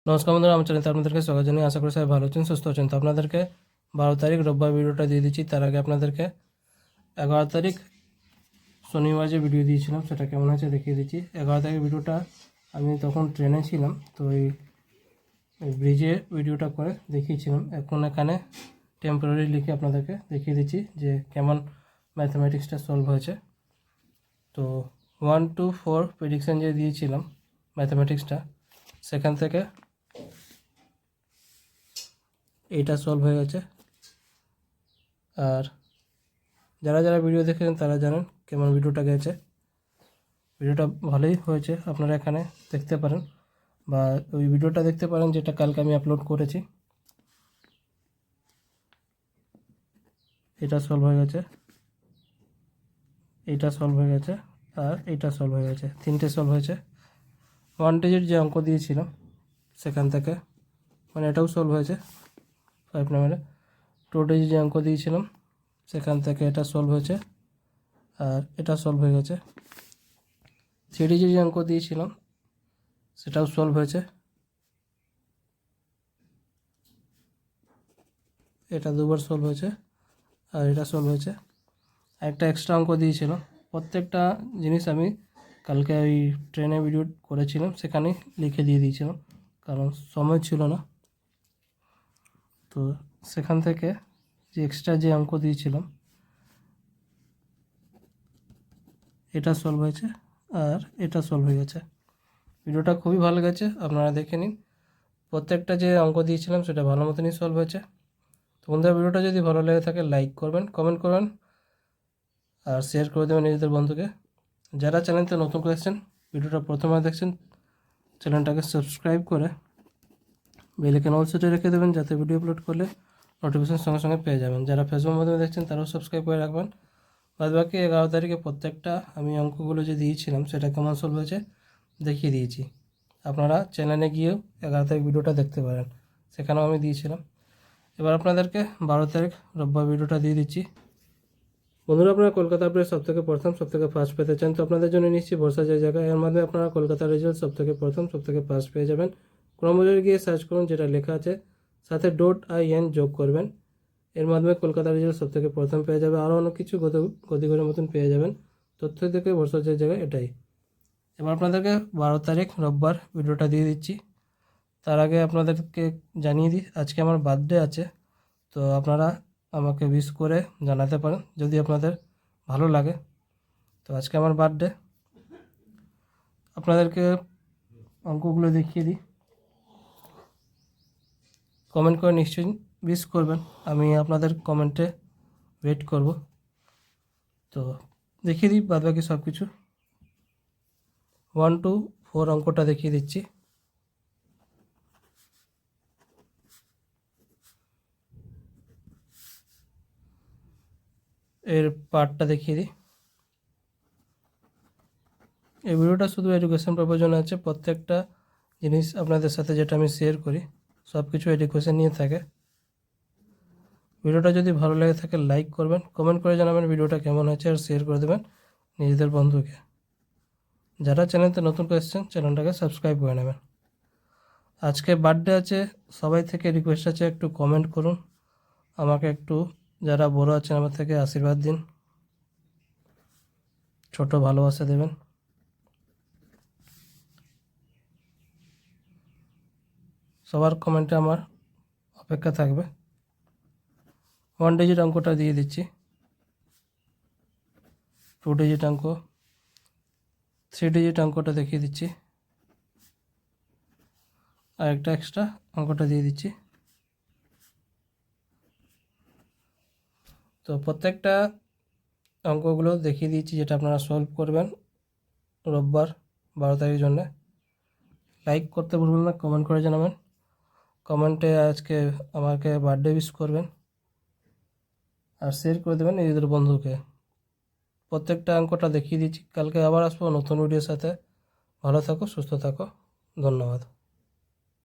নমস্কার বন্ধুরা, আমার চ্যানেলে আপনাদেরকে স্বাগত জানিয়ে আশা করি সবাই ভালো আছেন, সুস্থ আছেন। তো আপনাদেরকে 12 তারিখ রোববার ভিডিওটা দিয়ে দিচ্ছি। তার আগে আপনাদেরকে 11 তারিখ শনিবার যে ভিডিও দিয়েছিলাম সেটা কেমন হয়েছে দেখিয়ে দিচ্ছি। 11 তারিখ ভিডিওটা আমি তখন ট্রেনে ছিলাম, তো এই ব্রিজে ভিডিওটা করে দেখিয়েছিলাম। এখন এখানে টেম্পোরারি লিখে আপনাদেরকে দেখিয়ে দিচ্ছি যে কেমন ম্যাথমেটিক্সটা সলভ হয়েছে। তো 1 to 4 প্রেডিকশান যে দিয়েছিলাম ম্যাথমেটিক্সটা, সেখান থেকে এইটা সলভ হয়ে গেছে। আর যারা যারা ভিডিও দেখেছেন তারা জানেন কেমন ভিডিওটা গেছে। ভিডিওটা ভালোই হয়েছে, আপনারা এখানে দেখতে পারেন বা ওই ভিডিওটা দেখতে পারেন যেটা কালকে আমি আপলোড করেছি। এটা সলভ হয়ে গেছে, এইটা সলভ হয়ে গেছে, আর এইটা সলভ হয়ে গেছে। তিনটে সলভ হয়েছে। 1 ডিজিট যে অঙ্ক দিয়েছিলাম সেখান থেকে, মানে এটাও সলভ হয়েছে 5 নাম্বারে। 2 ডিজিট যে অঙ্ক দিয়েছিলাম সেখান থেকে এটা সলভ হয়েছে, আর এটা সলভ হয়ে গেছে। 3 ডিজিট যে অঙ্ক দিয়েছিলাম সেটাও সলভ হয়েছে। এটা দুবার সলভ হয়েছে, আর এটা সলভ হয়েছে। একটা এক্সট্রা অঙ্ক দিয়েছিল, প্রত্যেকটা জিনিস আমি কালকে ওই ট্রেনে ভিডিও করেছিলাম সেখানে লিখে দিয়ে দিয়েছিলাম, কারণ সময় ছিল না। তো সেখান থেকে যে এক্সট্রা যে অঙ্ক দিয়েছিলাম এটা সলভ হয়েছে, আর এটা সলভ হয়ে গেছে। ভিডিওটা খুবই ভালো গেছে, আপনারা দেখে নিন। প্রত্যেকটা যে অঙ্ক দিয়েছিলাম সেটা ভালো মতনই সলভ হয়েছে। তো বন্ধুরা, ভিডিওটা যদি ভালো লেগে থাকে লাইক করবেন, কমেন্ট করবেন, আর শেয়ার করে দেবেন নিজেদের বন্ধুকে। যারা চ্যানেলতে নতুন করেছেন, ভিডিওটা প্রথমবার দেখছেন, চ্যানেলটাকে সাবস্ক্রাইব করে বেল আইকন অল সেটে রেখে দেবেন, যাতে ভিডিও আপলোড করলে নোটিফিকেশন সঙ্গে সঙ্গে পেয়ে যাবেন। যারা ফেসবুক মাধ্যমে দেখছেন তারাও সাবস্ক্রাইব করে রাখবেন। বাদ বাকি 11 তারিখে প্রত্যেকটা আমি অঙ্কগুলো যে দিয়েছিলাম সেটা কেমন সলভ হয়েছে দেখিয়ে দিয়েছি। আপনারা চ্যানেলে গিয়েও 11 তারিখ ভিডিওটা দেখতে পারেন, সেখানেও আমি দিয়েছিলাম। এবার আপনাদেরকে 12 তারিখ রোববার ভিডিওটা দিয়ে দিচ্ছি। বন্ধুরা, আপনারা কলকাতা আপডেট সবথেকে প্রথম সবথেকে ফার্স্ট পেতে চান, তো আপনাদের জন্য নিশ্চয়ই ভরসা যে জায়গা, এর মাধ্যমে আপনারা কলকাতার রেজাল্ট সবথেকে প্রথম সবথেকে ফার্স্ট পেয়ে যাবেন। ক্রমজোরে গিয়ে সার্চ করুন, যেটা লেখা আছে সাথে .in যোগ করবেন, এর মাধ্যমে কলকাতার রেজাল্ট সবথেকে প্রথম পেয়ে যাবে। আরও অনেক কিছু গতিগতির মতন পেয়ে যাবেন। তথ্য থেকে ভরসা যে জায়গা এটাই। এবার আপনাদেরকে 12 তারিখ রোববার ভিডিওটা দিয়ে দিচ্ছি। তার আগে আপনাদেরকে জানিয়ে দিই আজকে আমার বার্থডে আছে, তো আপনারা আমাকে উইশ করে জানাতে পারেন যদি আপনাদের ভালো লাগে। তো আজকে আমার বার্থডে, আপনাদেরকে অঙ্কগুলো দেখিয়ে দিই। কমেন্ট করে নিশ্চয়ই উইশ করবেন, আমি আপনাদের কমেন্টে ওয়েট করব। তো দেখিয়ে দিই বাদ বাকি সব কিছু। 1 to 4 অঙ্কটা দেখিয়ে দিচ্ছি। এর পার্টটা দেখিয়ে দিই। এই ভিডিওটা শুধু এডুকেশন পারপাসের জন্য আছে। প্রত্যেকটা জিনিস আপনাদের সাথে যেটা আমি শেয়ার করি সব কিছু এডুকেশন নিয়ে থাকে। ভিডিওটা যদি ভালো লেগে থাকে লাইক করবেন, কমেন্ট করে জানাবেন ভিডিওটা কেমন হয়েছে, আর শেয়ার করে দেবেন নিজেদের বন্ধুকে। যারা চ্যানেলতে নতুন করে এসেছেন চ্যানেলটাকে সাবস্ক্রাইব করে নেবেন। আজকে বার্থডে আছে, সবাই থেকে রিকোয়েস্ট আছে একটু কমেন্ট করুন, আমাকে একটু যারা বড় আছেন আমার থেকে আশীর্বাদ দিন, ছোট ভালোবাসা দেবেন। সবার কমেন্টে আমার অপেক্ষা থাকবে। 1 ডিজিট অঙ্কটা দিয়ে দিচ্ছি, 2 ডিজিট অঙ্ক, 3 ডিজিট অঙ্কটা দেখিয়ে দিচ্ছি, আর একটা এক্সট্রা অঙ্কটা দিয়ে দিচ্ছি। তো প্রত্যেকটা অঙ্কগুলো দেখিয়ে দিচ্ছি যেটা আপনারা সলভ করবেন রোববার 12 তারিখের জন্য। লাইক করতে ভুলবেন না, কমেন্ট করে জানাবেন। কমেন্টে আজকে আমাকে বার্থডে উইশ করবেন, আর শেয়ার করে দেবেন নিজেদের বন্ধুকে। প্রত্যেকটা অঙ্কটা দেখিয়ে দিচ্ছি। কালকে আবার আসবো নতুন ভিডিওর সাথে। ভালো থাকো, সুস্থ থাকো, ধন্যবাদ।